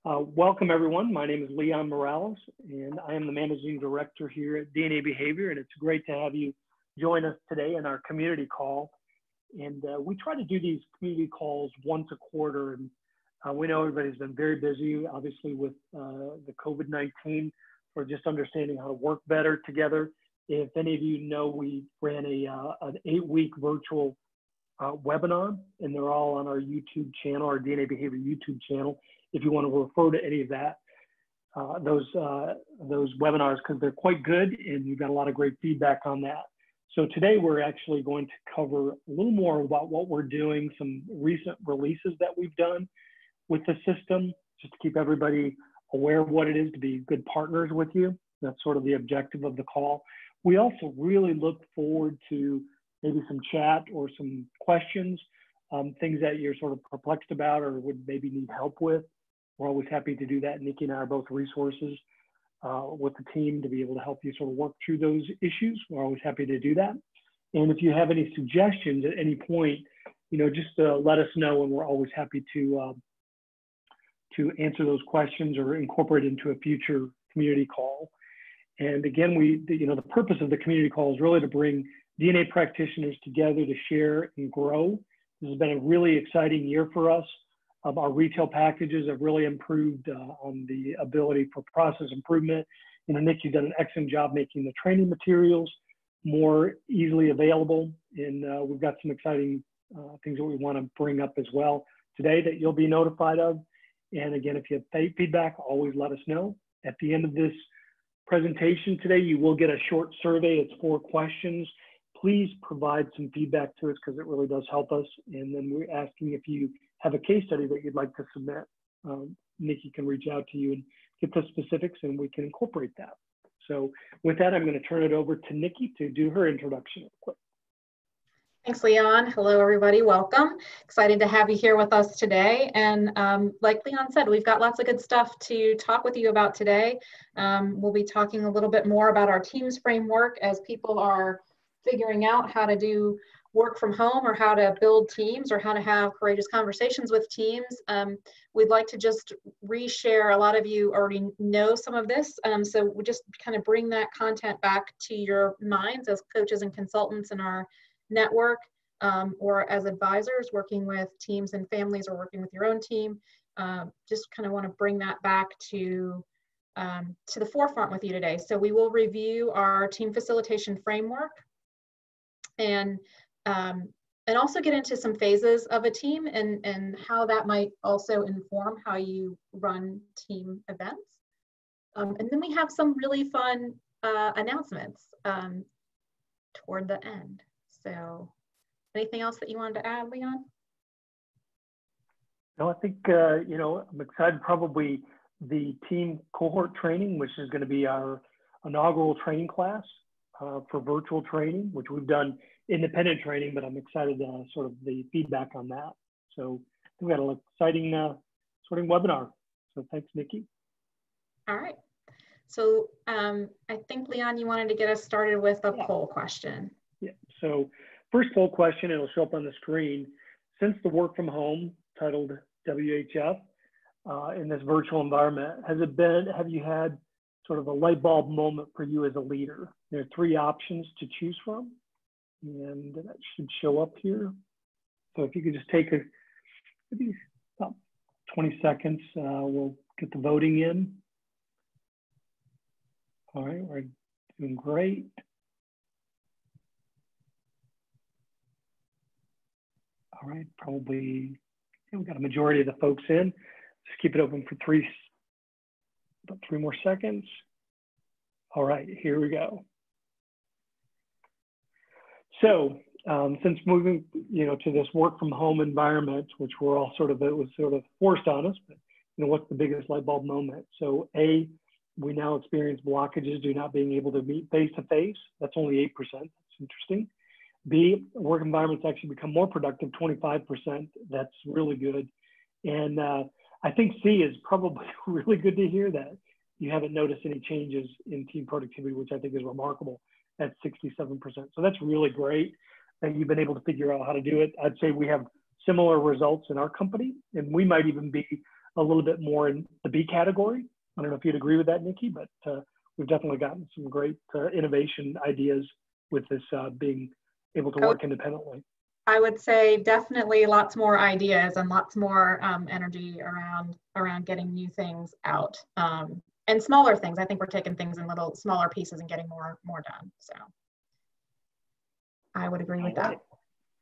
Welcome, everyone. My name is Leon Morales, and I am the Managing Director here at DNA Behavior, and it's great to have you join us today in our community call. And we try to do these community calls once a quarter, and we know everybody's been very busy, obviously, with the COVID-19, for just understanding how to work better together. If any of you know, we ran an 8-week virtual webinar, and they're all on our YouTube channel, our DNA Behavior YouTube channel. If you want to refer to any of that, those webinars, because they're quite good, and you've got a lot of great feedback on that. So today we're actually going to cover a little more about what we're doing, some recent releases that we've done with the system, just to keep everybody aware of what it is to be good partners with you. That's sort of the objective of the call. We also really look forward to maybe some chat or some questions, things that you're sort of perplexed about or would maybe need help with. We're always happy to do that. Nikki and I are both resources with the team to be able to help you sort of work through those issues. We're always happy to do that. And if you have any suggestions at any point, just let us know, and we're always happy to answer those questions or incorporate into a future community call. And again, the purpose of the community call is really to bring DNA practitioners together to share and grow. This has been a really exciting year for us. Our retail packages have really improved on the ability for process improvement. Nick, you've done an excellent job making the training materials more easily available. And we've got some exciting things that we want to bring up as well today that you'll be notified of. And again, if you have feedback, always let us know. At the end of this presentation today, you will get a short survey. It's 4 questions. Please provide some feedback to us because it really does help us. And then we're asking if you have a case study that you'd like to submit. Nikki can reach out to you and get the specifics, and we can incorporate that. So with that, I'm going to turn it over to Nikki to do her introduction real quick. Thanks, Leon. Hello, everybody. Welcome. Excited to have you here with us today. And like Leon said, we've got lots of good stuff to talk with you about today. We'll be talking a little bit more about our Teams framework as people are figuring out how to do work from home or how to build teams or how to have courageous conversations with teams. We'd like to just reshare. A lot of you already know some of this. So we just kind of bring that content back to your minds as coaches and consultants in our network, or as advisors working with teams and families or working with your own team. Just kind of want to bring that back to the forefront with you today. So we will review our team facilitation framework and also get into some phases of a team and how that might also inform how you run team events. And then we have some really fun announcements toward the end. So anything else that you wanted to add, Leon? No, I think, I'm excited probably the team cohort training, which is going to be our inaugural training class for virtual training, which we've done independent training, but I'm excited sort of the feedback on that. So we've got an exciting sort of webinar. So thanks, Nikki. All right. So I think, Leon, you wanted to get us started with a poll question. Yeah. So first poll question, it'll show up on the screen. Since the work from home, titled WHF, in this virtual environment, have you had sort of a light bulb moment for you as a leader? There are 3 options to choose from, and that should show up here. So if you could just take maybe about 20 seconds, we'll get the voting in. All right, we're doing great. All right, probably we've got a majority of the folks in. Just keep it open for about 3 more seconds. All right, here we go. So since moving, to this work from home environment, which we're all it was sort of forced on us, but what's the biggest light bulb moment? So A, we now experience blockages due not being able to meet face to face. That's only 8%. That's interesting. B, work environments actually become more productive, 25%. That's really good. And I think C is probably really good to hear that you haven't noticed any changes in team productivity, which I think is remarkable at 67%. So that's really great that you've been able to figure out how to do it. I'd say we have similar results in our company, and we might even be a little bit more in the B category. I don't know if you'd agree with that, Nikki, but we've definitely gotten some great innovation ideas with this being able to work independently. I would say definitely lots more ideas and lots more energy around getting new things out, and smaller things. I think we're taking things in little smaller pieces and getting more done. So I would agree with that.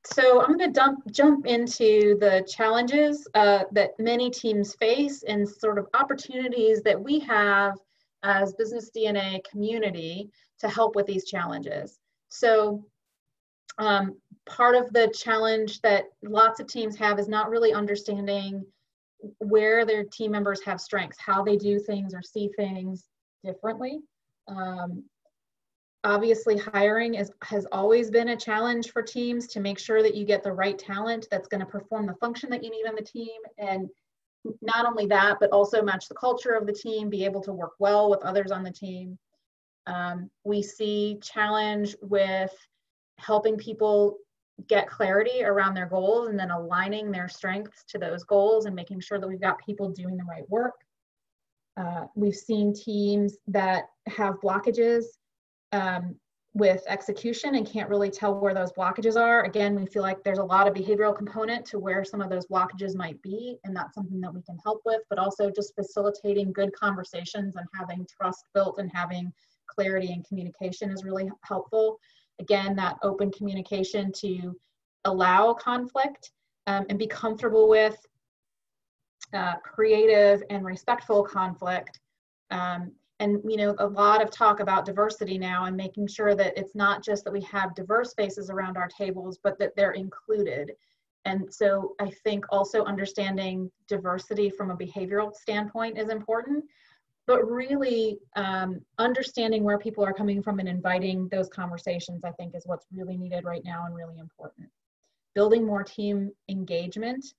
So I'm going to jump into the challenges that many teams face and sort of opportunities that we have as Business DNA community to help with these challenges. So part of the challenge that lots of teams have is not really understanding where their team members have strengths, how they do things or see things differently. Obviously, hiring has always been a challenge for teams to make sure that you get the right talent that's going to perform the function that you need on the team. And not only that, but also match the culture of the team, be able to work well with others on the team. We see challenge with helping people get clarity around their goals and then aligning their strengths to those goals and making sure that we've got people doing the right work. We've seen teams that have blockages with execution and can't really tell where those blockages are. Again, we feel like there's a lot of behavioral component to where some of those blockages might be, and that's something that we can help with, but also just facilitating good conversations and having trust built and having clarity and communication is really helpful. Again, that open communication to allow conflict and be comfortable with creative and respectful conflict. And a lot of talk about diversity now and making sure that it's not just that we have diverse faces around our tables, but that they're included. And so I think also understanding diversity from a behavioral standpoint is important, but really understanding where people are coming from and inviting those conversations, I think, is what's really needed right now and really important. Building more team engagement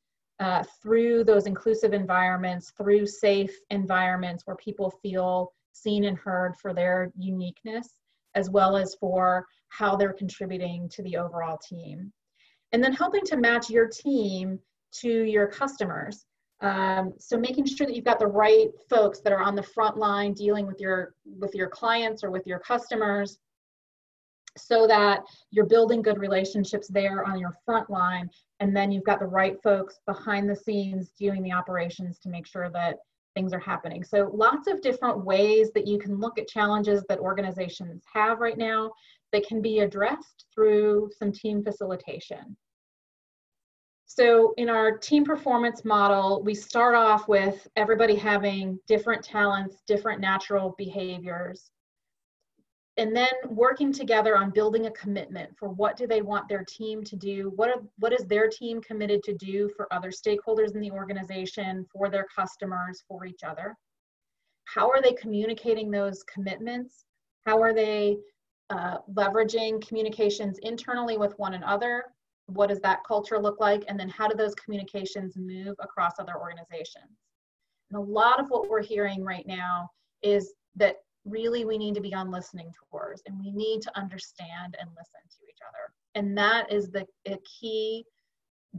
through those inclusive environments, through safe environments where people feel seen and heard for their uniqueness, as well as for how they're contributing to the overall team. And then helping to match your team to your customers. So making sure that you've got the right folks that are on the front line dealing with your clients or with your customers, so that you're building good relationships there on your front line, and then you've got the right folks behind the scenes doing the operations to make sure that things are happening. So lots of different ways that you can look at challenges that organizations have right now that can be addressed through some team facilitation. So in our team performance model, we start off with everybody having different talents, different natural behaviors, and then working together on building a commitment for what do they want their team to do, what is their team committed to do for other stakeholders in the organization, for their customers, for each other. How are they communicating those commitments? How are they leveraging communications internally with one another? What does that culture look like? And then how do those communications move across other organizations? And a lot of what we're hearing right now is that really we need to be on listening tours, and we need to understand and listen to each other. And that is a key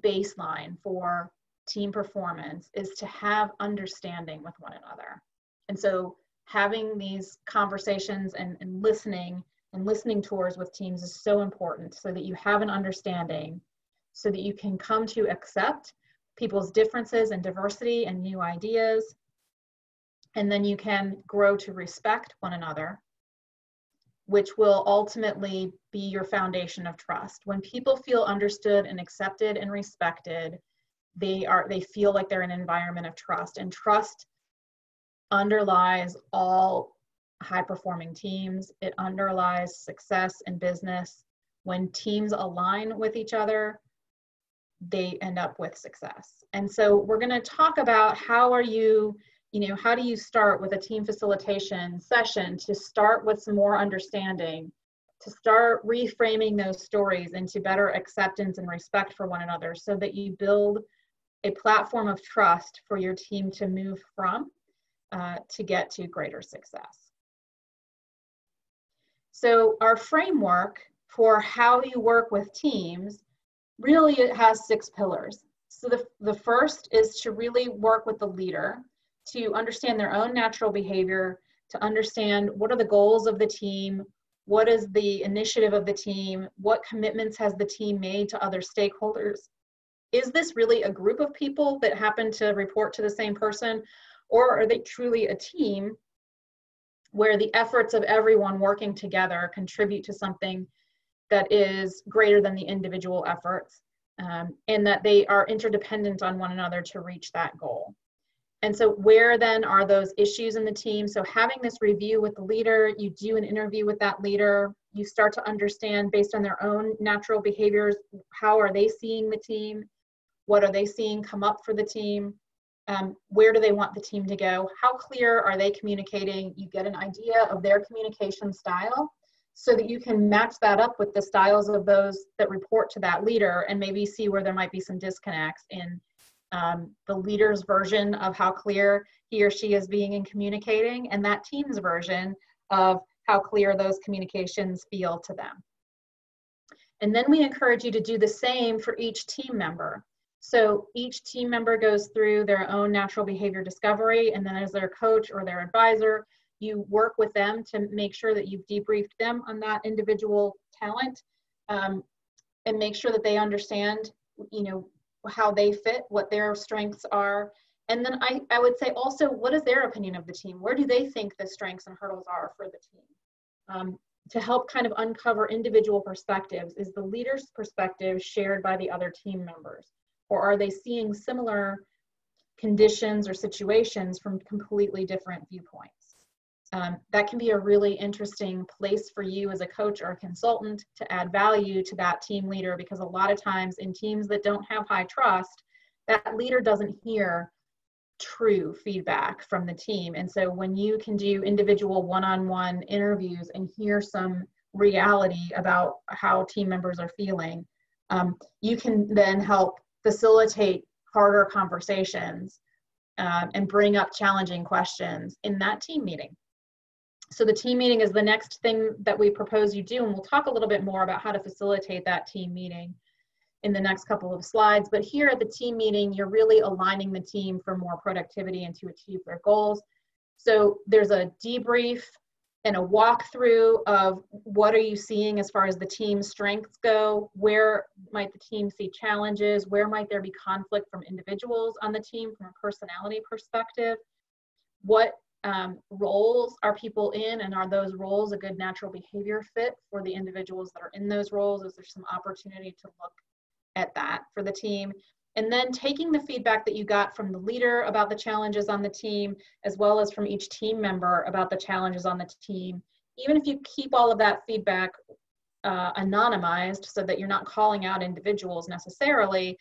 baseline for team performance, is to have understanding with one another. And so having these conversations and listening tours with teams is so important, so that you have an understanding, so that you can come to accept people's differences and diversity and new ideas. And then you can grow to respect one another, which will ultimately be your foundation of trust. When people feel understood and accepted and respected, they feel like they're in an environment of trust, and trust underlies all high-performing teams. It underlies success in business. When teams align with each other, they end up with success. And so we're going to talk about how do you start with a team facilitation session to start with some more understanding, to start reframing those stories into better acceptance and respect for one another, so that you build a platform of trust for your team to move from to get to greater success. So our framework for how you work with teams, really it has 6 pillars. So the first is to really work with the leader to understand their own natural behavior, to understand what are the goals of the team, what is the initiative of the team, what commitments has the team made to other stakeholders. Is this really a group of people that happen to report to the same person, or are they truly a team where the efforts of everyone working together contribute to something that is greater than the individual efforts, and that they are interdependent on one another to reach that goal? And so where then are those issues in the team? So having this review with the leader, you do an interview with that leader, you start to understand based on their own natural behaviors, how are they seeing the team? What are they seeing come up for the team? Where do they want the team to go? How clear are they communicating? You get an idea of their communication style so that you can match that up with the styles of those that report to that leader and maybe see where there might be some disconnects in the leader's version of how clear he or she is being in communicating, and that team's version of how clear those communications feel to them. And then we encourage you to do the same for each team member. So each team member goes through their own natural behavior discovery, and then as their coach or their advisor, you work with them to make sure that you've debriefed them on that individual talent, and make sure that they understand, how they fit, what their strengths are. And then I would say also, what is their opinion of the team? Where do they think the strengths and hurdles are for the team? To help kind of uncover individual perspectives, is the leader's perspective shared by the other team members? Or are they seeing similar conditions or situations from completely different viewpoints? That can be a really interesting place for you as a coach or a consultant to add value to that team leader, because a lot of times in teams that don't have high trust, that leader doesn't hear true feedback from the team. And so when you can do individual one-on-one interviews and hear some reality about how team members are feeling, you can then help facilitate harder conversations and bring up challenging questions in that team meeting. So the team meeting is the next thing that we propose you do, and we'll talk a little bit more about how to facilitate that team meeting in the next couple of slides. But here at the team meeting, you're really aligning the team for more productivity and to achieve their goals. So there's a debrief and a walkthrough of what are you seeing as far as the team's strengths go, where might the team see challenges, where might there be conflict from individuals on the team from a personality perspective, what roles are people in, and are those roles a good natural behavior fit for the individuals that are in those roles? Is there some opportunity to look at that for the team? And then taking the feedback that you got from the leader about the challenges on the team, as well as from each team member about the challenges on the team, even if you keep all of that feedback anonymized so that you're not calling out individuals necessarily,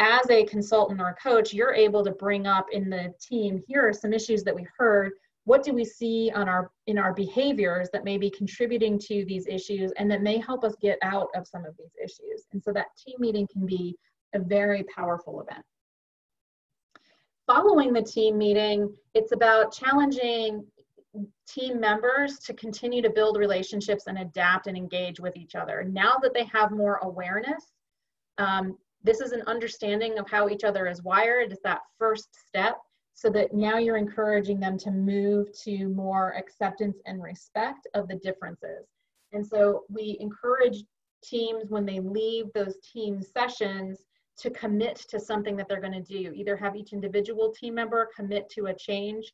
as a consultant or a coach, you're able to bring up in the team, here are some issues that we heard. What do we see in our behaviors that may be contributing to these issues and that may help us get out of some of these issues? And so that team meeting can be a very powerful event. Following the team meeting, it's about challenging team members to continue to build relationships and adapt and engage with each other. Now that they have more awareness, this is an understanding of how each other is wired. It's that first step, so that now you're encouraging them to move to more acceptance and respect of the differences. And so we encourage teams when they leave those team sessions to commit to something that they're going to do. Either have each individual team member commit to a change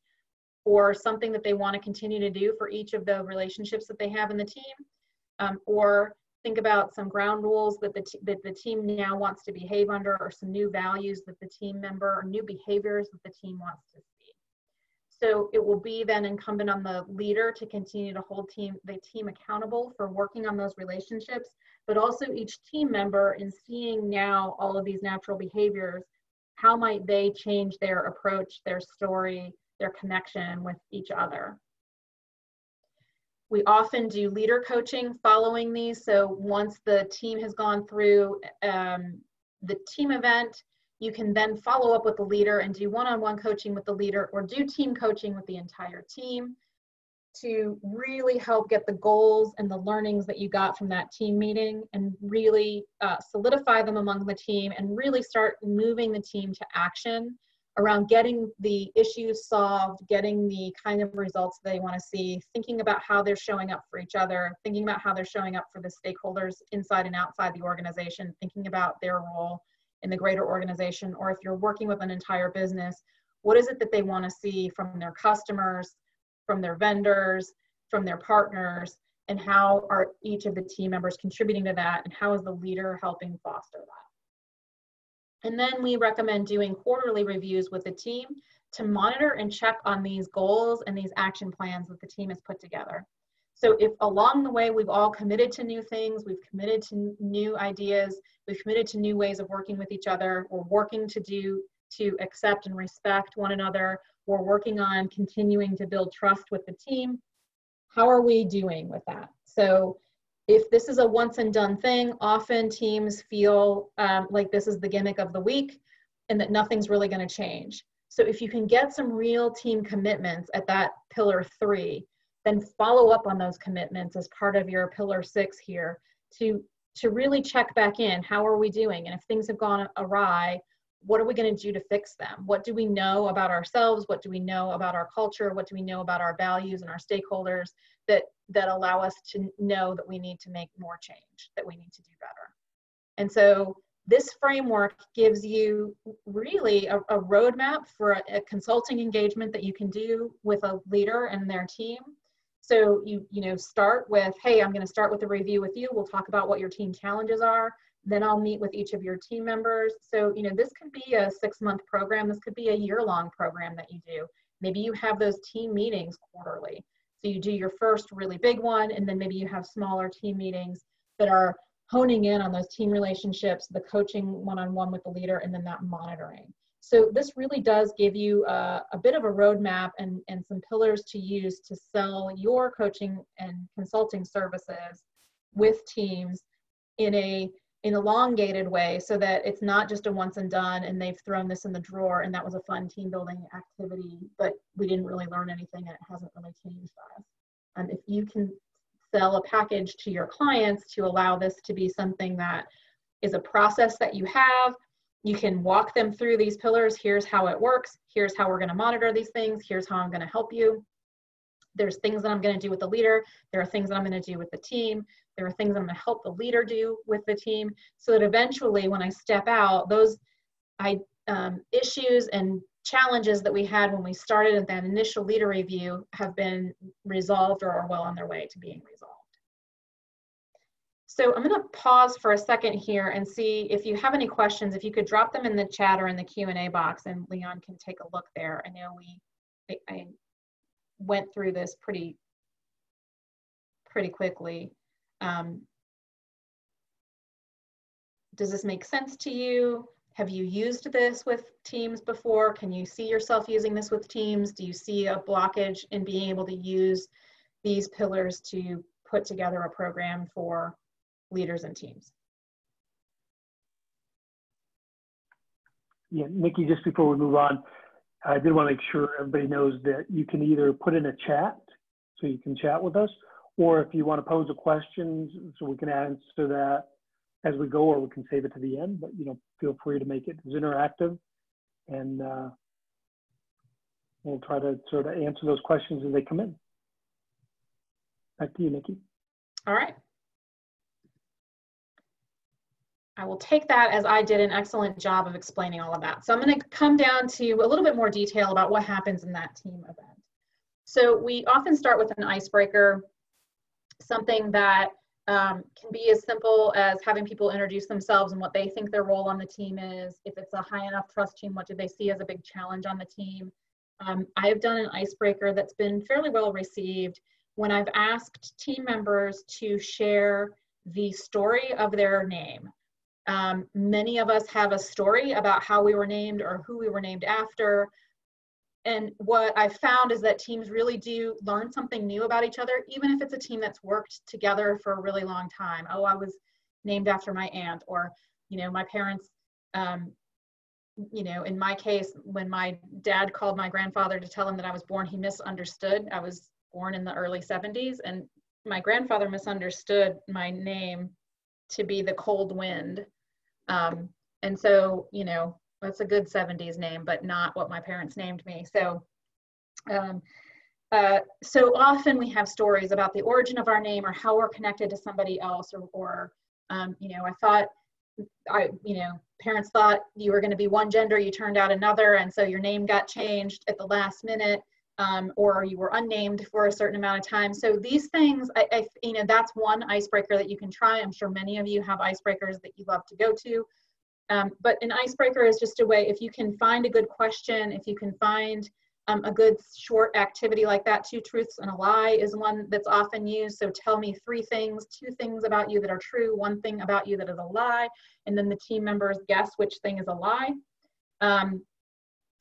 or something that they want to continue to do for each of the relationships that they have in the team, or think about some ground rules that the team now wants to behave under, or some new values that the team member, or new behaviors that the team wants to see. So it will be then incumbent on the leader to continue to hold the team accountable for working on those relationships, but also each team member in seeing now all of these natural behaviors, how might they change their approach, their story, their connection with each other. We often do leader coaching following these. So once the team has gone through the team event, you can then follow up with the leader and do one-on-one coaching with the leader, or do team coaching with the entire team. to really help get the goals and the learnings that you got from that team meeting and really solidify them among the team and really start moving the team to action around getting the issues solved, getting the kind of results they want to see, thinking about how they're showing up for each other, thinking about how they're showing up for the stakeholders inside and outside the organization, thinking about their role in the greater organization, or if you're working with an entire business, what is it that they want to see from their customers, from their vendors, from their partners, and how are each of the team members contributing to that, and how is the leader helping foster that? And then we recommend doing quarterly reviews with the team to monitor and check on these goals and these action plans that the team has put together. So if along the way we've all committed to new things, we've committed to new ideas, we've committed to new ways of working with each other, we're working to accept and respect one another, we're working on continuing to build trust with the team, how are we doing with that? So if this is a once and done thing, often teams feel like this is the gimmick of the week and that nothing's really going to change. So if you can get some real team commitments at that pillar 3, then follow up on those commitments as part of your pillar 6 here to really check back in. How are we doing? And if things have gone awry, what are we going to do to fix them? What do we know about ourselves? What do we know about our culture? What do we know about our values and our stakeholders that allow us to know that we need to make more change, that we need to do better? And so this framework gives you really a roadmap for a consulting engagement that you can do with a leader and their team. So you start with, hey, I'm going to start with a review with you. We'll talk about what your team challenges are. Then I'll meet with each of your team members. So, this could be a 6-month program. This could be a year-long program that you do. Maybe you have those team meetings quarterly. So you do your first really big one, and then maybe you have smaller team meetings that are honing in on those team relationships, the coaching one-on-one with the leader, and then that monitoring. So this really does give you a bit of a roadmap and some pillars to use to sell your coaching and consulting services with teams in an elongated way, so that it's not just a once and done and they've thrown this in the drawer and that was a fun team building activity, but we didn't really learn anything and it hasn't really changed us. If you can sell a package to your clients to allow this to be something that is a process that you have, you can walk them through these pillars. Here's how it works. Here's how we're going to monitor these things. Here's how I'm going to help you. There's things that I'm going to do with the leader. There are things that I'm going to do with the team. There are things I'm going to help the leader do with the team, so that eventually when I step out, those issues and challenges that we had when we started at that initial leader review have been resolved or are well on their way to being resolved. So I'm going to pause for a second here and see if you have any questions. If you could drop them in the chat or in the Q&A box, and Leon can take a look there. I know I went through this pretty quickly. Does this make sense to you? Have you used this with teams before? Can you see yourself using this with teams? Do you see a blockage in being able to use these pillars to put together a program for leaders and teams? Yeah, Nikki, just before we move on, I did want to make sure everybody knows that you can either put in a chat, so you can chat with us, or if you want to pose a question, so we can answer that as we go, or we can save it to the end. But feel free to make it as interactive, and we'll try to sort of answer those questions as they come in. Back to you, Nikki. All right. I will take that as I did an excellent job of explaining all of that. So I'm going to come down to a little bit more detail about what happens in that team event. So we often start with an icebreaker, something that can be as simple as having people introduce themselves and what they think their role on the team is. If it's a high enough trust team, what do they see as a big challenge on the team? I have done an icebreaker that's been fairly well received when I've asked team members to share the story of their name. Many of us have a story about how we were named or who we were named after. And what I've found is that teams really do learn something new about each other, even if it's a team that's worked together for a really long time. Oh, I was named after my aunt, or, my parents, in my case, when my dad called my grandfather to tell him that I was born, he misunderstood. I was born in the early 70s, and my grandfather misunderstood my name to be the cold wind. And so, you know, that's a good 70s name, but not what my parents named me. So, so often we have stories about the origin of our name or how we're connected to somebody else, or you know, you know, parents thought you were going to be one gender, you turned out another, and so your name got changed at the last minute, or you were unnamed for a certain amount of time. So these things, you know, that's one icebreaker that you can try. I'm sure many of you have icebreakers that you love to go to. But an icebreaker is just a way, if you can find a good question, if you can find a good short activity like that. 2 truths and a lie is one that's often used. So tell me 3 things, 2 things about you that are true, 1 thing about you that is a lie, and then the team members guess which thing is a lie.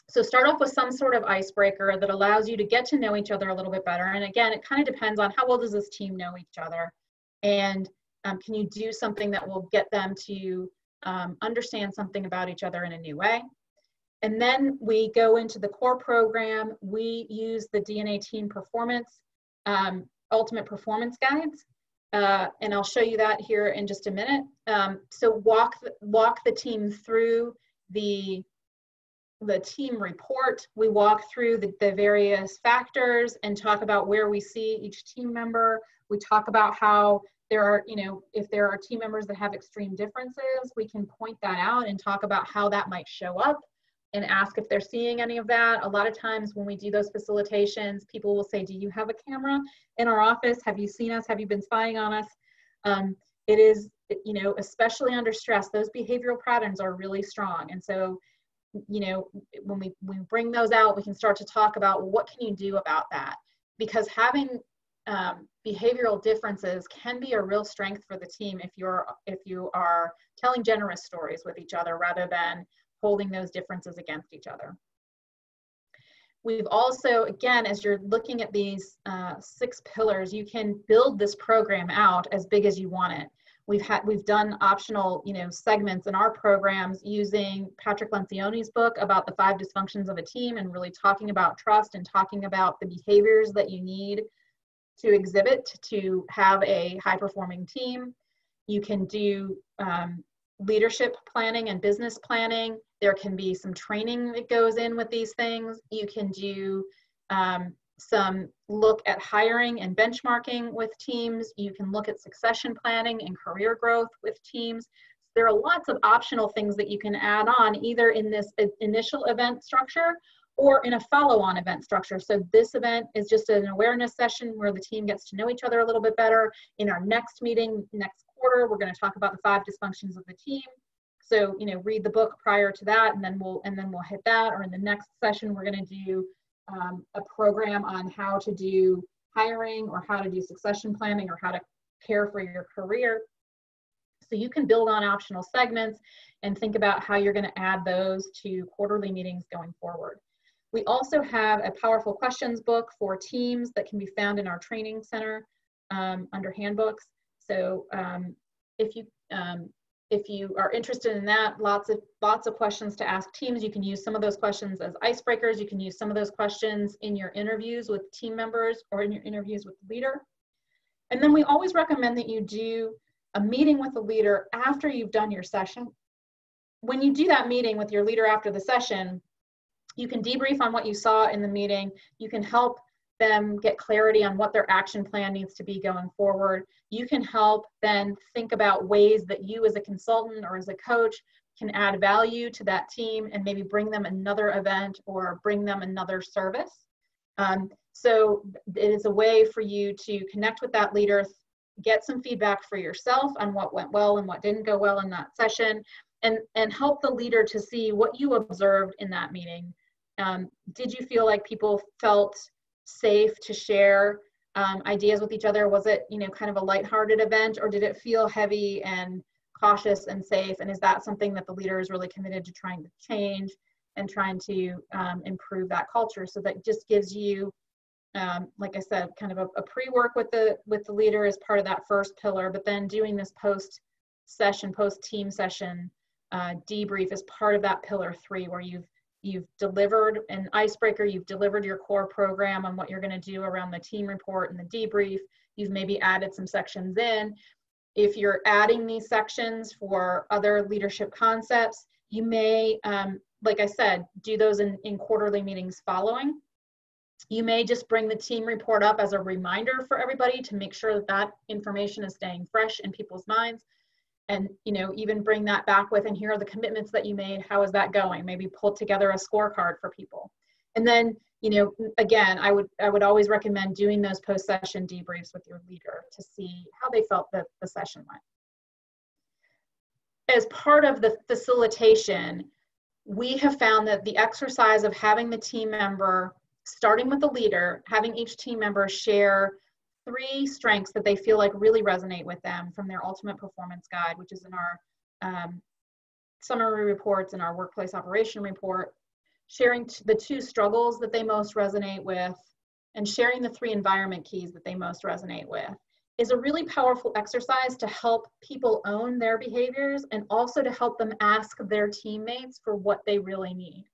So start off with some sort of icebreaker that allows you to get to know each other a little bit better. And again, it kind of depends on how well does this team know each other, and can you do something that will get them to understand something about each other in a new way. And then we go into the core program. We use the DNA Team Performance, Ultimate Performance Guides. And I'll show you that here in just a minute. So walk the team through the team report. We walk through the various factors and talk about where we see each team member. We talk about how there are, you know, if there are team members that have extreme differences, we can point that out and talk about how that might show up and ask if they're seeing any of that. A lot of times when we do those facilitations, people will say, do you have a camera in our office? Have you seen us? Have you been spying on us? It is, you know, especially under stress, those behavioral patterns are really strong. And so, you know, when we bring those out, we can start to talk about what can you do about that? Because having behavioral differences can be a real strength for the team if you are telling generous stories with each other rather than holding those differences against each other. We've also, again, as you're looking at these 6 pillars, you can build this program out as big as you want it. We've done optional, you know, segments in our programs using Patrick Lencioni's book about the 5 dysfunctions of a team and really talking about trust and talking about the behaviors that you need to exhibit to have a high-performing team. You can do leadership planning and business planning. There can be some training that goes in with these things. You can do some look at hiring and benchmarking with teams. You can look at succession planning and career growth with teams. There are lots of optional things that you can add on either in this initial event structure or in a follow-on event structure. So this event is just an awareness session where the team gets to know each other a little bit better. In our next meeting, next quarter, we're going to talk about the 5 dysfunctions of the team. So, you know, read the book prior to that, and then we'll hit that. Or in the next session, we're going to do a program on how to do hiring or how to do succession planning or how to care for your career. So you can build on optional segments and think about how you're going to add those to quarterly meetings going forward. We also have a powerful questions book for teams that can be found in our training center under handbooks. So if you are interested in that, lots of questions to ask teams. You can use some of those questions as icebreakers. You can use some of those questions in your interviews with team members or in your interviews with the leader. And then we always recommend that you do a meeting with the leader after you've done your session. When you do that meeting with your leader after the session, you can debrief on what you saw in the meeting. You can help them get clarity on what their action plan needs to be going forward. You can help then think about ways that you as a consultant or as a coach can add value to that team and maybe bring them another event or bring them another service. So it is a way for you to connect with that leader, get some feedback for yourself on what went well and what didn't go well in that session, and help the leader to see what you observed in that meeting. Did you feel like people felt safe to share ideas with each other? Was it, you know, kind of a lighthearted event, or did it feel heavy and cautious and safe? And is that something that the leader is really committed to trying to change and trying to improve that culture? So that just gives you, like I said, kind of a pre-work with the leader as part of that first pillar, but then doing this post-team session debrief as part of that pillar 3, where you've you've delivered an icebreaker, you've delivered your core program on what you're going to do around the team report and the debrief, you've maybe added some sections in. If you're adding these sections for other leadership concepts, you may, like I said, do those in quarterly meetings following. You may just bring the team report up as a reminder for everybody to make sure that that information is staying fresh in people's minds. And, you know, even bring that back with, and here are the commitments that you made. How is that going? Maybe pull together a scorecard for people. And then, you know, again, I would always recommend doing those post-session debriefs with your leader to see how they felt that the session went. As part of the facilitation, we have found that the exercise of having the team member, starting with the leader, having each team member share 3 strengths that they feel like really resonate with them from their ultimate performance guide, which is in our summary reports and our workplace operation report, sharing the 2 struggles that they most resonate with, and sharing the 3 environment keys that they most resonate with, is a really powerful exercise to help people own their behaviors and also to help them ask their teammates for what they really need.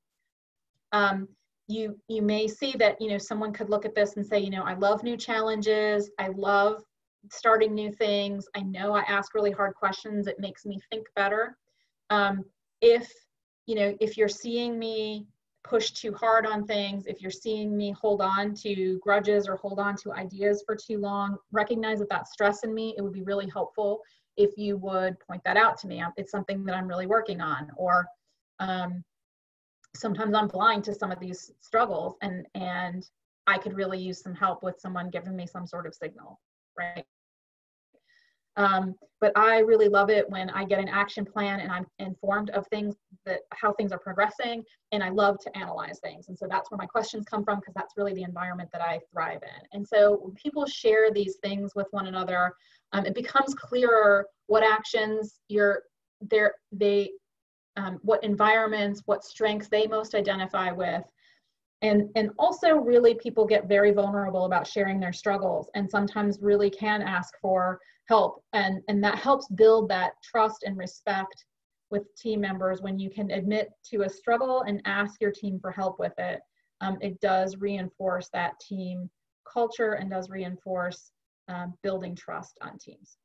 You may see that, you know, someone could look at this and say, you know, I love new challenges. I love starting new things. I know I ask really hard questions. It makes me think better. If you're seeing me push too hard on things, if you're seeing me hold on to grudges or hold on to ideas for too long, recognize that that's stress in me. It would be really helpful if you would point that out to me. It's something that I'm really working on. Or sometimes I'm blind to some of these struggles, and I could really use some help with someone giving me some sort of signal, right? But I really love it when I get an action plan and I'm informed of things, how things are progressing, and I love to analyze things. And so that's where my questions come from, because that's really the environment that I thrive in. And so when people share these things with one another, it becomes clearer what actions what environments, what strengths they most identify with. And also really people get very vulnerable about sharing their struggles, and sometimes really can ask for help. And that helps build that trust and respect with team members. When you can admit to a struggle and ask your team for help with it, it does reinforce that team culture and does reinforce building trust on teams.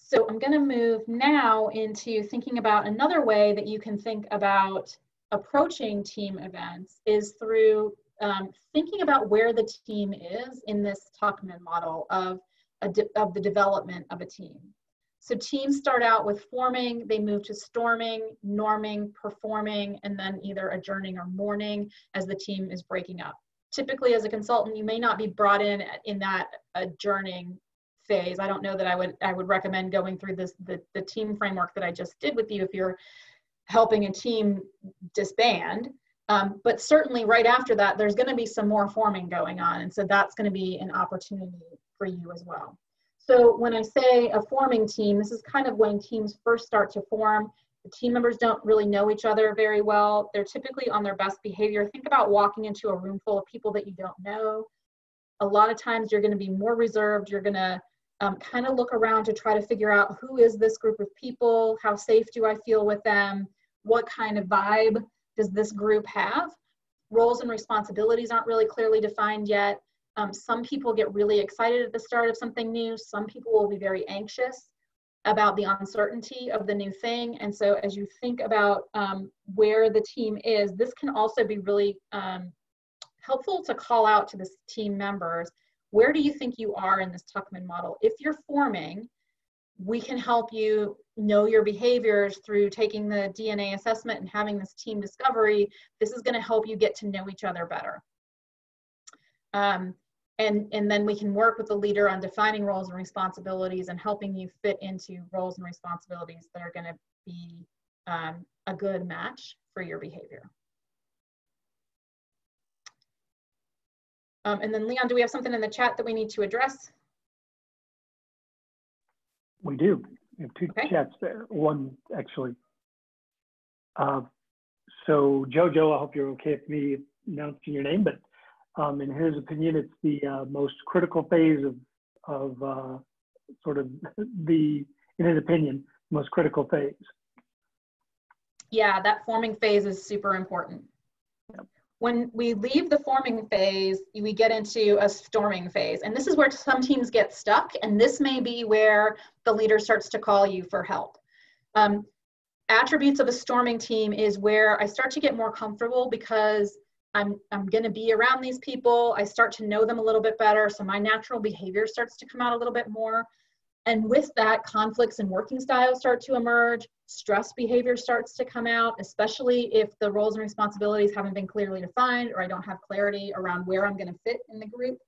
So I'm going to move now into thinking about another way that you can think about approaching team events is through thinking about where the team is in this Tuckman model of the development of a team. So teams start out with forming, they move to storming, norming, performing, and then either adjourning or mourning as the team is breaking up. Typically, as a consultant, you may not be brought in that adjourning phase. I don't know that I would recommend going through the team framework that I just did with you if you're helping a team disband. But certainly right after that, there's going to be some more forming going on. And so that's going to be an opportunity for you as well. So when I say a forming team, this is kind of when teams first start to form. The team members don't really know each other very well. They're typically on their best behavior. Think about walking into a room full of people that you don't know. A lot of times you're going to be more reserved. You're going to kind of look around to try to figure out, who is this group of people? How safe do I feel with them? What kind of vibe does this group have? Roles and responsibilities aren't really clearly defined yet. Some people get really excited at the start of something new. Some people will be very anxious about the uncertainty of the new thing. And so as you think about where the team is, this can also be really helpful to call out to the team members. Where do you think you are in this Tuckman model? If you're forming, we can help you know your behaviors through taking the DNA assessment and having this team discovery. This is going to help you get to know each other better. And then we can work with the leader on defining roles and responsibilities and helping you fit into roles and responsibilities that are going to be a good match for your behavior. And then Leon, do we have something in the chat that we need to address? We do. We have 2 chats there. One, actually. So Jojo, I hope you're okay with me announcing your name, but in his opinion, it's the most critical phase of sort of in his opinion, most critical phase. Yeah, that forming phase is super important. Yep. When we leave the forming phase, we get into a storming phase. And this is where some teams get stuck. And this may be where the leader starts to call you for help. Attributes of a storming team is where I start to get more comfortable because I'm going to be around these people. I start to know them a little bit better. So my natural behavior starts to come out a little bit more. And with that, conflicts and working styles start to emerge. Stress behavior starts to come out, especially if the roles and responsibilities haven't been clearly defined or I don't have clarity around where I'm going to fit in the group.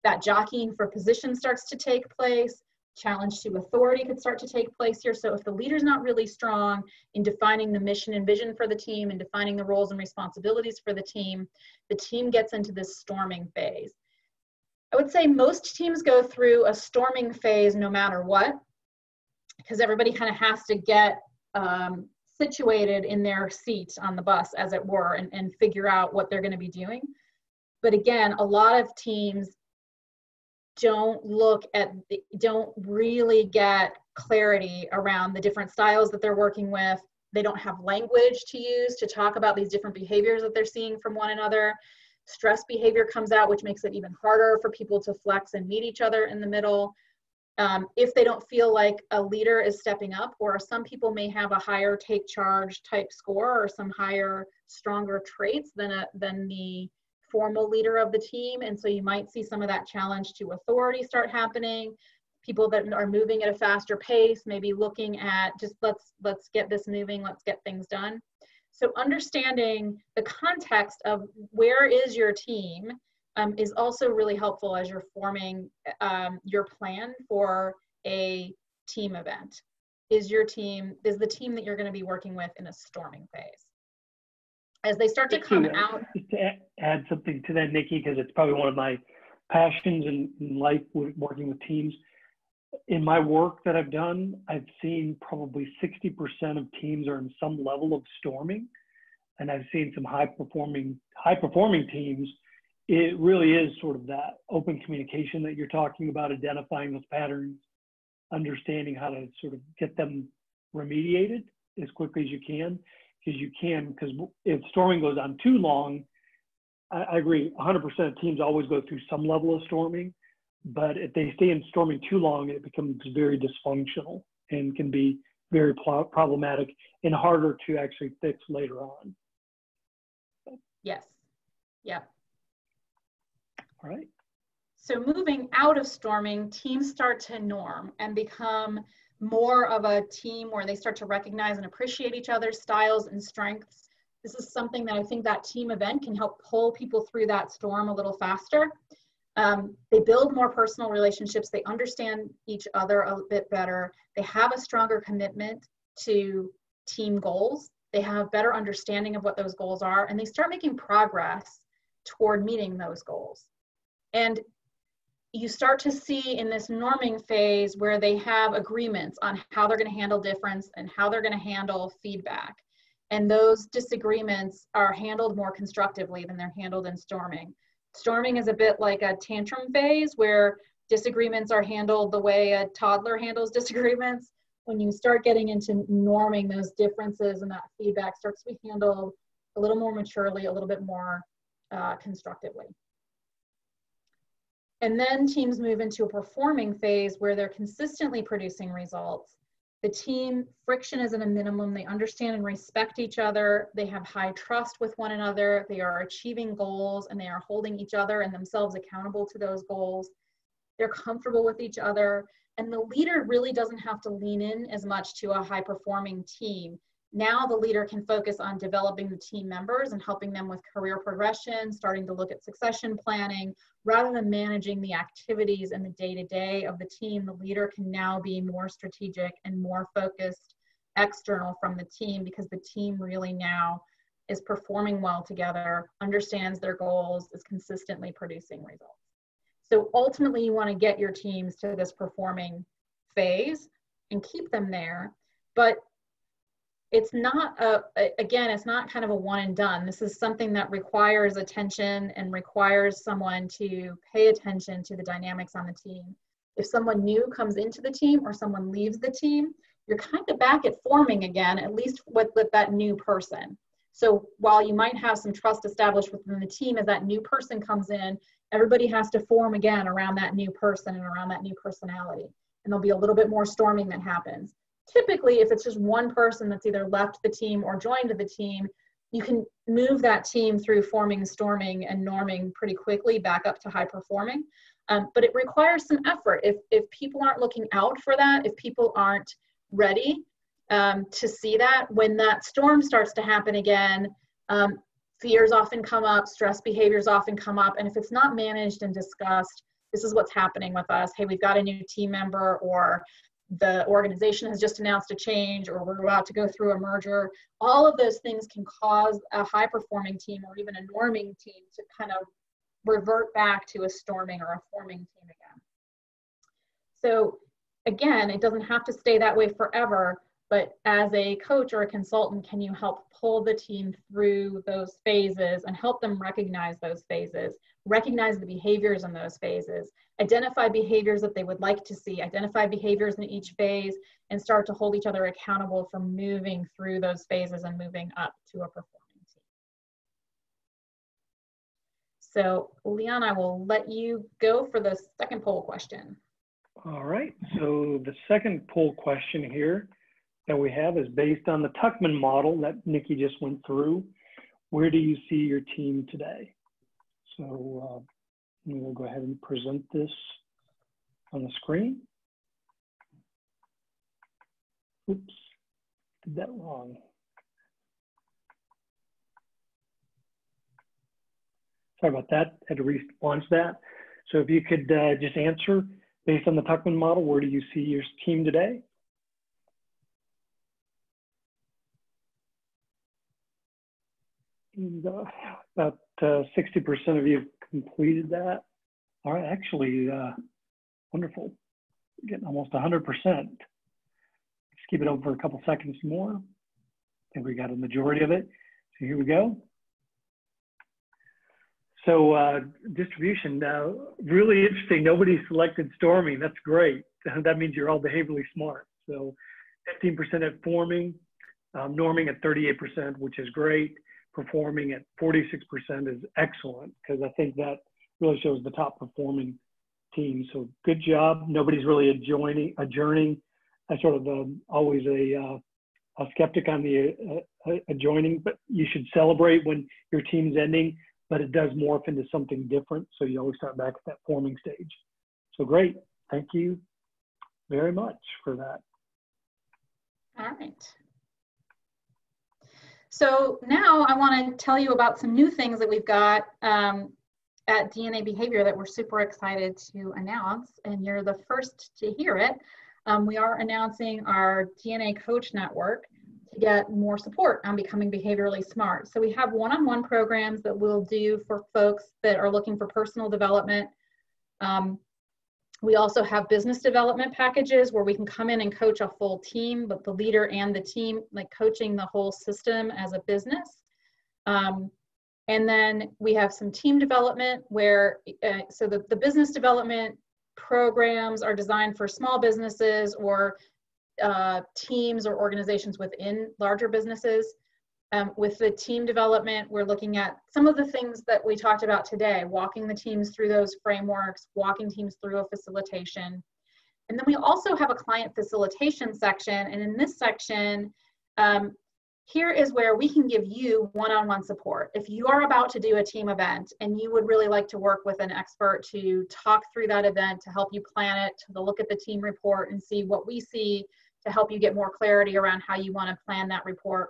That jockeying for position starts to take place. Challenge to authority could start to take place here. So if the leader's not really strong in defining the mission and vision for the team and defining the roles and responsibilities for the team gets into this storming phase. I would say most teams go through a storming phase no matter what, because everybody kind of has to get situated in their seat on the bus, as it were, and figure out what they're going to be doing. But again, a lot of teams don't really get clarity around the different styles that they're working with. They don't have language to use to talk about these different behaviors that they're seeing from one another. Stress behavior comes out, which makes it even harder for people to flex and meet each other in the middle. If they don't feel like a leader is stepping up, or some people may have a higher take charge type score or some higher, stronger traits than the formal leader of the team. And so you might see some of that challenge to authority start happening. People that are moving at a faster pace, maybe looking at just let's get this moving, let's get things done. So understanding the context of where is your team is also really helpful as you're forming your plan for a team event. Is the team that you're going to be working with in a storming phase? As they start to come out. Just to add something to that, Nikki, because it's probably one of my passions in life with working with teams. In my work that I've done, I've seen probably 60% of teams are in some level of storming, and I've seen some high performing teams. It really is sort of that open communication that you're talking about, identifying those patterns, understanding how to sort of get them remediated as quickly as you can. Because if storming goes on too long, I agree, 100% of teams always go through some level of storming, but if they stay in storming too long, it becomes very dysfunctional and can be very problematic and harder to actually fix later on. Yes. Yeah. All right. So moving out of storming, teams start to norm and become more of a team where they start to recognize and appreciate each other's styles and strengths. This is something that I think that team event can help pull people through that storm a little faster. They build more personal relationships. They understand each other a bit better. They have a stronger commitment to team goals. They have better understanding of what those goals are, and they start making progress toward meeting those goals. And you start to see in this norming phase where they have agreements on how they're going to handle difference and how they're going to handle feedback. And those disagreements are handled more constructively than they're handled in storming. Storming is a bit like a tantrum phase where disagreements are handled the way a toddler handles disagreements. When you start getting into norming, those differences and that feedback starts to be handled a little more maturely, a little bit more constructively. And then teams move into a performing phase where they're consistently producing results. The team friction is at a minimum. They understand and respect each other. They have high trust with one another. They are achieving goals and they are holding each other and themselves accountable to those goals. They're comfortable with each other. And the leader really doesn't have to lean in as much to a high performing team. Now the leader can focus on developing the team members and helping them with career progression, starting to look at succession planning, rather than managing the activities and the day-to-day of the team. The leader can now be more strategic and more focused external from the team, because the team really now is performing well together, understands their goals, is consistently producing results. So ultimately you want to get your teams to this performing phase and keep them there, but it's not it's not kind of a one and done. This is something that requires attention and requires someone to pay attention to the dynamics on the team. If someone new comes into the team or someone leaves the team, you're kind of back at forming again, at least with that new person. So while you might have some trust established within the team, as that new person comes in, everybody has to form again around that new person and around that new personality. And there'll be a little bit more storming that happens. Typically, if it's just one person that's either left the team or joined the team, you can move that team through forming, storming, and norming pretty quickly back up to high performing. But it requires some effort. If people aren't looking out for that, if people aren't ready to see that, when that storm starts to happen again, fears often come up, stress behaviors often come up, and if it's not managed and discussed, this is what's happening with us. Hey, we've got a new team member, or the organization has just announced a change, or we're about to go through a merger. All of those things can cause a high performing team or even a norming team to kind of revert back to a storming or a forming team again. So again, it doesn't have to stay that way forever, but as a coach or a consultant, can you help pull the team through those phases and help them recognize those phases, recognize the behaviors in those phases, identify behaviors that they would like to see, identify behaviors in each phase, and start to hold each other accountable for moving through those phases and moving up to a performing team. So Leon, I will let you go for the second poll question. All right, so the second poll question here that we have is based on the Tuckman model that Nikki just went through. Where do you see your team today? So we will go ahead and present this on the screen. Oops, did that wrong. Sorry about that, had to relaunch that. So if you could just answer, based on the Tuckman model, where do you see your team today? And, about 60% of you completed that. All right, actually, wonderful. Getting almost 100%. Let's keep it open for a couple seconds more. I think we got a majority of it. So here we go. So distribution, really interesting. Nobody selected storming. That's great. That means you're all behaviorally smart. So 15% at forming, norming at 38%, which is great. Performing at 46% is excellent, because I think that really shows the top performing team. So good job. Nobody's really adjourning. I sort of always a skeptic on the adjoining, but you should celebrate when your team's ending, but it does morph into something different. So you always start back at that forming stage. So great. Thank you very much for that. All right. So now I want to tell you about some new things that we've got at DNA Behavior that we're super excited to announce, and you're the first to hear it. We are announcing our DNA Coach Network to get more support on becoming behaviorally smart. So we have one-on-one programs that we'll do for folks that are looking for personal development. We also have business development packages where we can come in and coach a full team, but the leader and the team, like coaching the whole system as a business. And then we have some team development where, so the business development programs are designed for small businesses or teams or organizations within larger businesses. With the team development, we're looking at some of the things that we talked about today, walking the teams through those frameworks, walking teams through a facilitation. And then we also have a client facilitation section. And in this section, here is where we can give you one-on-one support. If you are about to do a team event and you would really like to work with an expert to talk through that event, to help you plan it, to look at the team report and see what we see, to help you get more clarity around how you want to plan that report,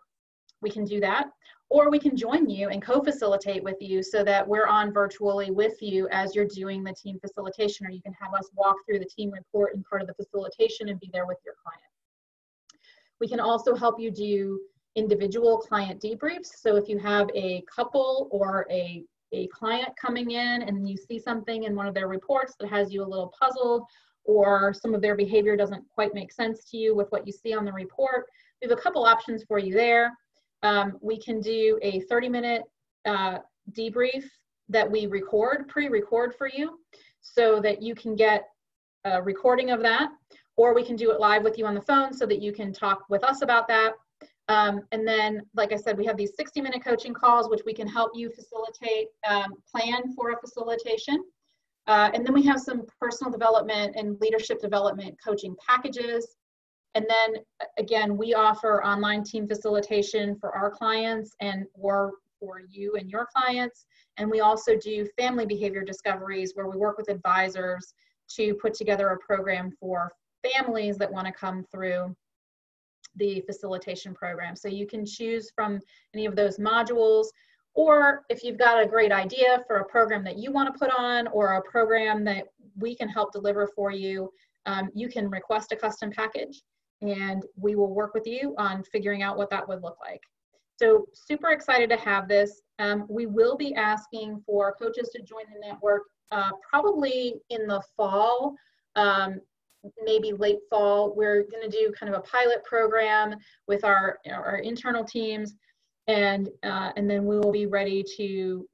we can do that. Or we can join you and co-facilitate with you so that we're on virtually with you as you're doing the team facilitation, or you can have us walk through the team report in part of the facilitation and be there with your client. We can also help you do individual client debriefs. So if you have a couple or a client coming in and you see something in one of their reports that has you a little puzzled, or some of their behavior doesn't quite make sense to you with what you see on the report, we have a couple options for you there. We can do a 30-minute debrief that we pre-record for you so that you can get a recording of that. or we can do it live with you on the phone so that you can talk with us about that. And then, like I said, we have these 60-minute coaching calls, which we can help you facilitate, plan for a facilitation. And then we have some personal development and leadership development coaching packages. And then again, we offer online team facilitation for our clients and or for you and your clients. And we also do family behavior discoveries where we work with advisors to put together a program for families that want to come through the facilitation program. So you can choose from any of those modules, or if you've got a great idea for a program that you want to put on or a program that we can help deliver for you, you can request a custom package and we will work with you on figuring out what that would look like. So super excited to have this. We will be asking for coaches to join the network probably in the fall, maybe late fall. We're going to do kind of a pilot program with our internal teams, and then we will be ready to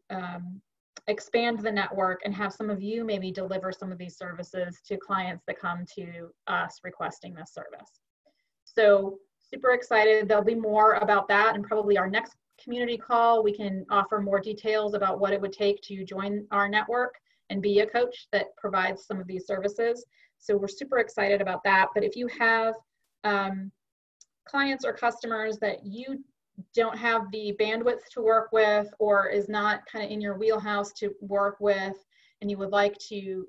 expand the network and have some of you maybe deliver some of these services to clients that come to us requesting this service. So super excited. There'll be more about that, and probably our next community call, we can offer more details about what it would take to join our network and be a coach that provides some of these services. So we're super excited about that. But if you have clients or customers that you don't have the bandwidth to work with, or is not kind of in your wheelhouse to work with, and you would like to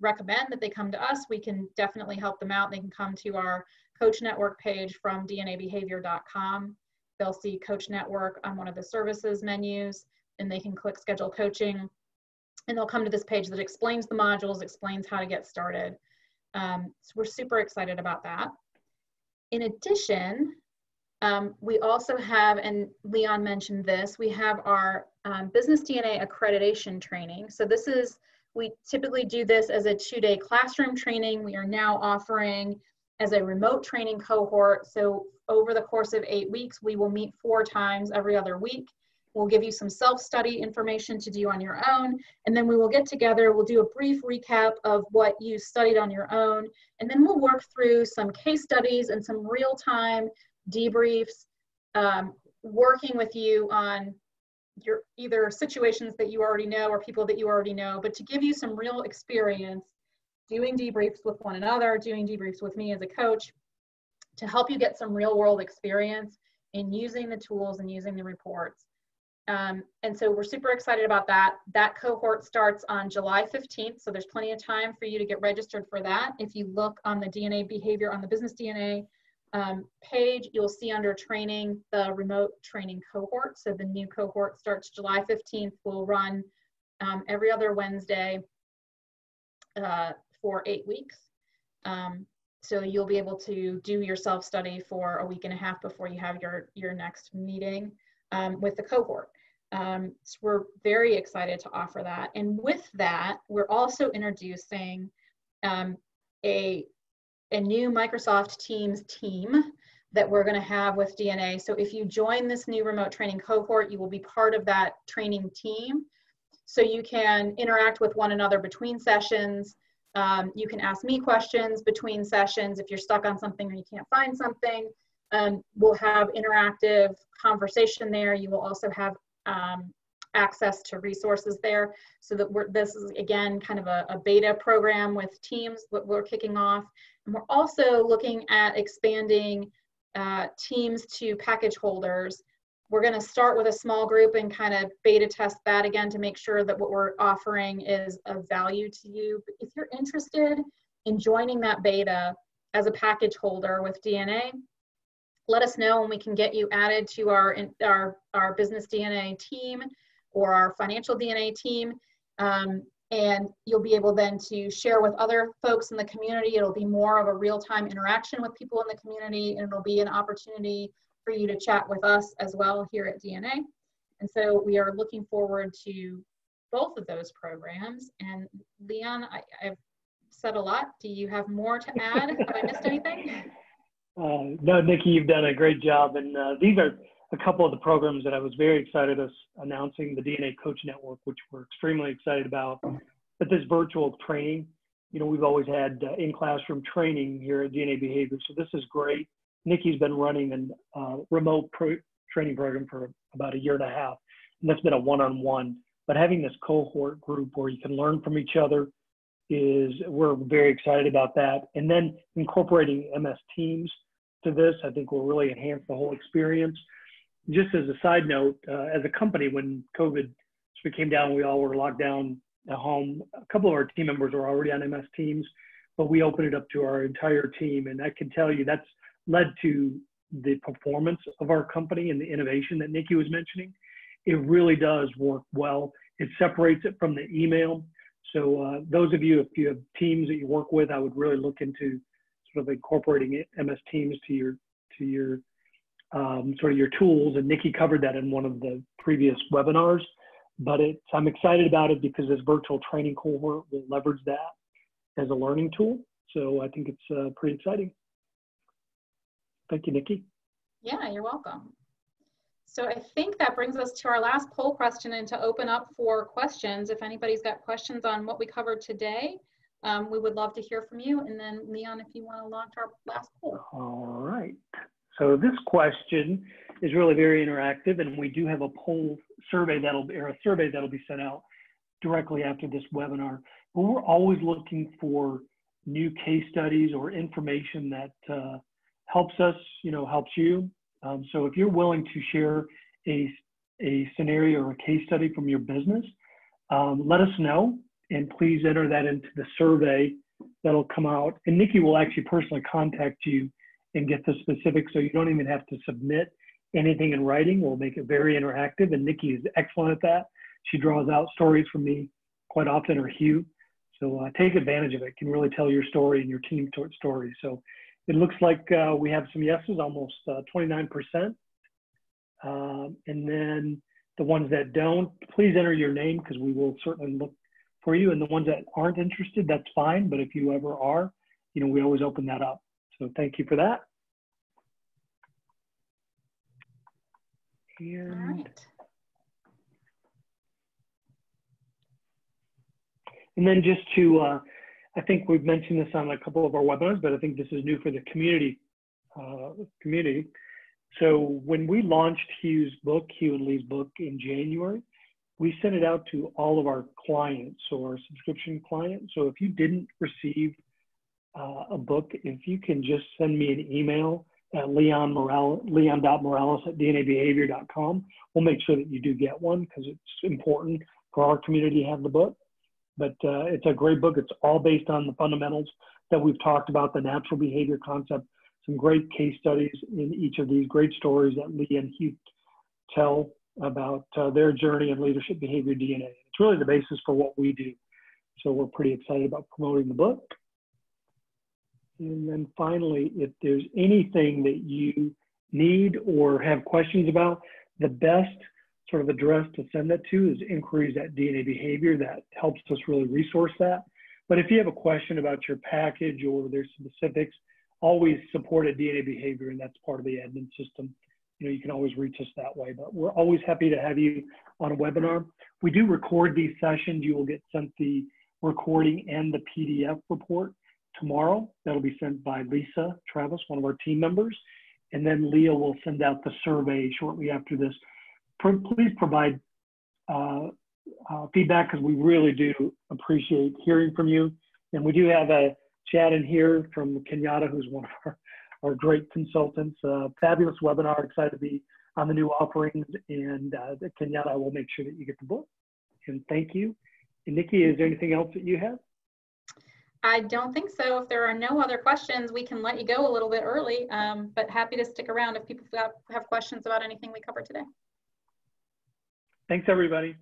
recommend that they come to us, we can definitely help them out. They can come to our Coach Network page from dnabehavior.com. They'll see Coach Network on one of the services menus, and they can click Schedule Coaching, and they'll come to this page that explains the modules, explains how to get started. So we're super excited about that. In addition, we also have, and Leon mentioned this, we have our Business DNA accreditation training. So this is, we typically do this as a 2-day classroom training. We are now offering as a remote training cohort. So over the course of 8 weeks, we will meet 4 times every other week. We'll give you some self-study information to do on your own, and then we will get together, we'll do a brief recap of what you studied on your own, and then we'll work through some case studies and some real-time debriefs, working with you on your either situations that you already know or people that you already know, but to give you some real experience doing debriefs with one another, doing debriefs with me as a coach, to help you get some real world experience in using the tools and using the reports. And so we're super excited about that. That cohort starts on July 15th, so there's plenty of time for you to get registered for that. If you look on the DNA behavior, on the Business DNA page, you'll see under training, the remote training cohort. So the new cohort starts July 15th. We'll run every other Wednesday for 8 weeks. So you'll be able to do your self-study for a week and a half before you have your next meeting with the cohort. So we're very excited to offer that. And with that, we're also introducing a new Microsoft Teams team that we're going to have with DNA. So if you join this new remote training cohort, you will be part of that training team. So you can interact with one another between sessions. You can ask me questions between sessions if you're stuck on something or you can't find something. We'll have interactive conversation there. You will also have access to resources there, so that this is, again, kind of a beta program with teams that we're kicking off. And we're also looking at expanding teams to package holders. We're going to start with a small group and kind of beta test that again to make sure that what we're offering is of value to you. But if you're interested in joining that beta as a package holder with DNA, let us know and we can get you added to our Business DNA team or our Financial DNA team. And you'll be able then to share with other folks in the community. It'll be more of a real-time interaction with people in the community, and it'll be an opportunity for you to chat with us as well here at DNA. And so we are looking forward to both of those programs. And Leon, I've said a lot. Do you have more to add? Have I missed anything? No, Nikki, you've done a great job. And these are a couple of the programs that I was very excited us announcing, the DNA Coach Network, which we're extremely excited about. But this virtual training, we've always had in-classroom training here at DNA Behavior, so this is great. Nikki's been running a remote training program for about a year and a half, and that's been a one-on-one. But having this cohort group where you can learn from each other we're very excited about that. And then incorporating MS Teams to this, I think will really enhance the whole experience. Just as a side note, as a company, when COVID came down, we all were locked down at home. A couple of our team members were already on MS Teams, but we opened it up to our entire team. And I can tell you that's led to the performance of our company and the innovation that Nikki was mentioning. It really does work well. It separates it from the email. So those of you, if you have teams that you work with, I would really look into sort of incorporating MS Teams to your sort of your tools. And Nikki covered that in one of the previous webinars. But I'm excited about it because this virtual training cohort will leverage that as a learning tool. So I think it's pretty exciting. Thank you, Nikki. Yeah, you're welcome. So I think that brings us to our last poll question and to open up for questions. If anybody's got questions on what we covered today, we would love to hear from you. And then Leon, if you want to launch our last poll. All right. So this question is really very interactive, and we do have a poll survey that'll be sent out directly after this webinar. But we're always looking for new case studies or information that helps us, helps you. So if you're willing to share a scenario or a case study from your business, let us know, and please enter that into the survey that'll come out. And Nikki will actually personally contact you and get the specifics, so you don't even have to submit anything in writing. We'll make it very interactive, and Nikki is excellent at that. She draws out stories from me quite often, or Hugh. So take advantage of it. Can really tell your story and your team story. So it looks like we have some yeses, almost 29%. And then the ones that don't, please enter your name because we will certainly look for you. And the ones that aren't interested, that's fine. But if you ever are, we always open that up. So thank you for that. And all right. And then just to, I think we've mentioned this on a couple of our webinars, but I think this is new for the community. So when we launched Hugh and Lee's book in January, we sent it out to all of our clients or our subscription clients. So if you didn't receive a book, if you can just send me an email at leon.morales@dnabehavior.com, we'll make sure that you do get one because it's important for our community to have the book. But it's a great book. It's all based on the fundamentals that we've talked about, the natural behavior concept, some great case studies in each of these, great stories that Lee and Hugh tell about their journey in leadership behavior DNA. It's really the basis for what we do. So we're pretty excited about promoting the book. And then finally, if there's anything that you need or have questions about, the best sort of address to send that to is inquiries@DNA Behavior. That helps us really resource that. But if you have a question about your package or there's specifics, always support at DNA Behavior, and that's part of the admin system. You can always reach us that way. But we're always happy to have you on a webinar. We do record these sessions. You will get sent the recording and the PDF report tomorrow. That'll be sent by Lisa Travis, one of our team members. And then Leah will send out the survey shortly after this. Please provide feedback because we really do appreciate hearing from you. And we do have a chat in here from Kenyatta, who's one of our great consultants. Fabulous webinar, excited to be on the new offerings. And Kenyatta, I will make sure that you get the book. And thank you. And Nikki, is there anything else that you have? I don't think so. If there are no other questions, we can let you go a little bit early, but happy to stick around if people have questions about anything we covered today. Thanks, everybody.